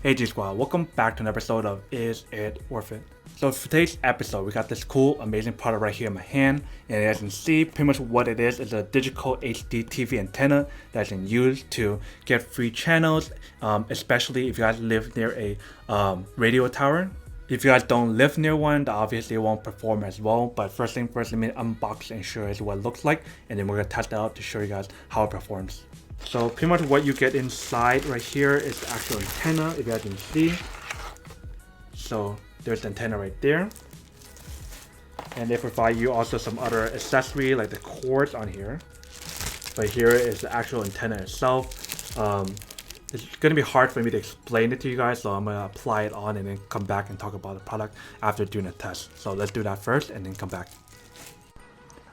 Hey G Squad, welcome back to an episode of Is It Worth It? So for today's episode, we got this cool, amazing product right here in my hand, and as you can see, pretty much what it is a digital HDTV antenna that you can use to get free channels, especially if you guys live near a radio tower. If you guys don't live near one, that obviously won't perform as well, but first thing first, let me unbox and show you what it looks like, and then we're gonna test it out to show you guys how it performs. So pretty much what you get inside right here is the actual antenna, if you guys can see. So there's the antenna right there. And they provide you also some other accessory like the cords on here. But here is the actual antenna itself. It's going to be hard for me to explain it to you guys, so I'm going to apply it on and then come back and talk about the product after doing a test. So let's do that first and then come back.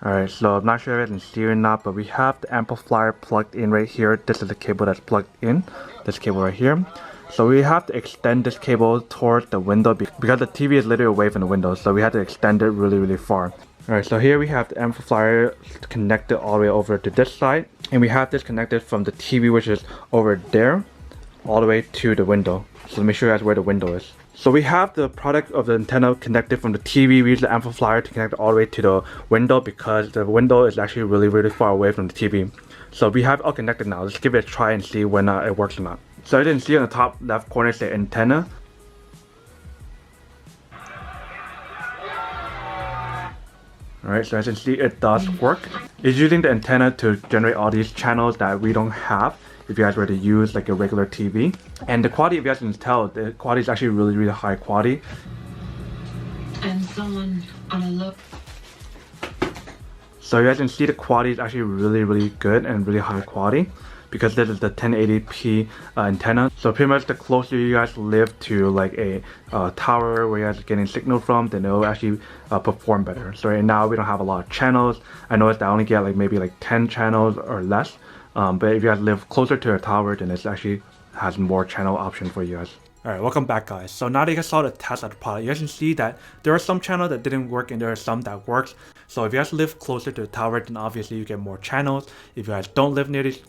Alright, so I'm not sure if I can see or not, but we have the amplifier plugged in right here. This is the cable that's plugged in, this cable right here. So we have to extend this cable towards the window because the TV is literally away from the window, so we have to extend it really far. Alright, so here we have the amplifier connected all the way over to this side, and we have this connected from the TV, which is over there, all the way to the window. So let me show you guys where the window is. So we have the product of the antenna connected from the TV. We use the amplifier to connect all the way to the window because the window is actually really far away from the TV. So we have it all connected now. Let's give it a try and see when it works or not. So as you can see on the top left corner, say antenna. Alright, so as you can see, it does work. It's using the antenna to generate all these channels that we don't have if you guys were to use like a regular TV. And the quality, if you guys can tell, the quality is actually really high quality. And someone on a look. So you guys can see the quality is actually really good and really high quality because this is the 1080p antenna. So pretty much the closer you guys live to like a tower where you guys are getting signal from, then it will actually perform better. So right now we don't have a lot of channels. I noticed I only get like maybe like 10 channels or less. But if you guys live closer to a tower, then it actually has more channel options for you guys. Alright, welcome back guys. So now that you guys saw the test of the product, you guys can see that there are some channels that didn't work and there are some that works. So if you guys live closer to the tower, then obviously you get more channels. If you guys don't live near these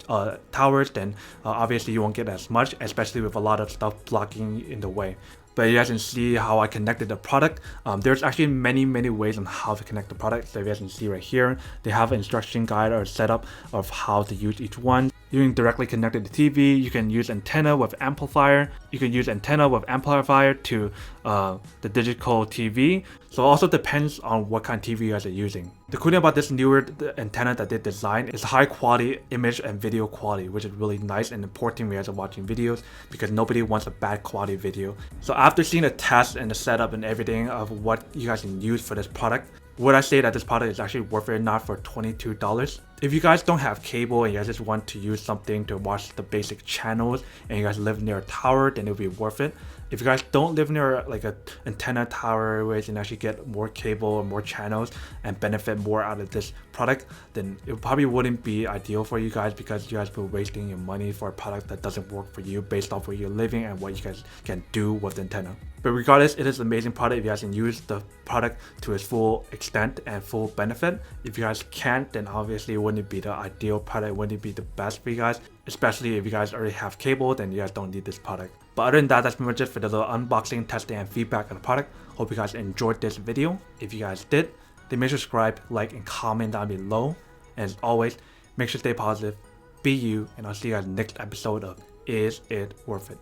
towers, then obviously you won't get as much, especially with a lot of stuff blocking in the way. But you guys can see how I connected the product. There's actually many ways on how to connect the product. So you guys can see right here, they have an instruction guide or setup of how to use each one. You can directly connect it to TV. You can use antenna with amplifier. You can use antenna with amplifier to the digital TV. So it also depends on what kind of TV you guys are using. The cool thing about this newer antenna that they designed is high quality image and video quality, which is really nice and important when you guys are watching videos because nobody wants a bad quality video. So after seeing the test and the setup and everything of what you guys can use for this product, would I say that this product is actually worth it not for $22? If you guys don't have cable and you guys just want to use something to watch the basic channels and you guys live near a tower, then it'll be worth it. If you guys don't live near like an antenna tower where you can actually get more cable or more channels and benefit more out of this product, then it probably wouldn't be ideal for you guys because you guys will be wasting your money for a product that doesn't work for you based off where you're living and what you guys can do with the antenna. But regardless, it is an amazing product if you guys can use the product to its full extent and full benefit. If you guys can't, then obviously it wouldn't be the ideal product, wouldn't be the best for you guys, especially if you guys already have cable, then you guys don't need this product. But other than that, that's pretty much it for the little unboxing, testing, and feedback on the product. Hope you guys enjoyed this video. If you guys did, then make sure to subscribe, like, and comment down below. And as always, make sure to stay positive, be you, and I'll see you guys next episode of Is It Worth It?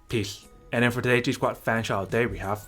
Peace. And then for today's G Squad fan shout out day, we have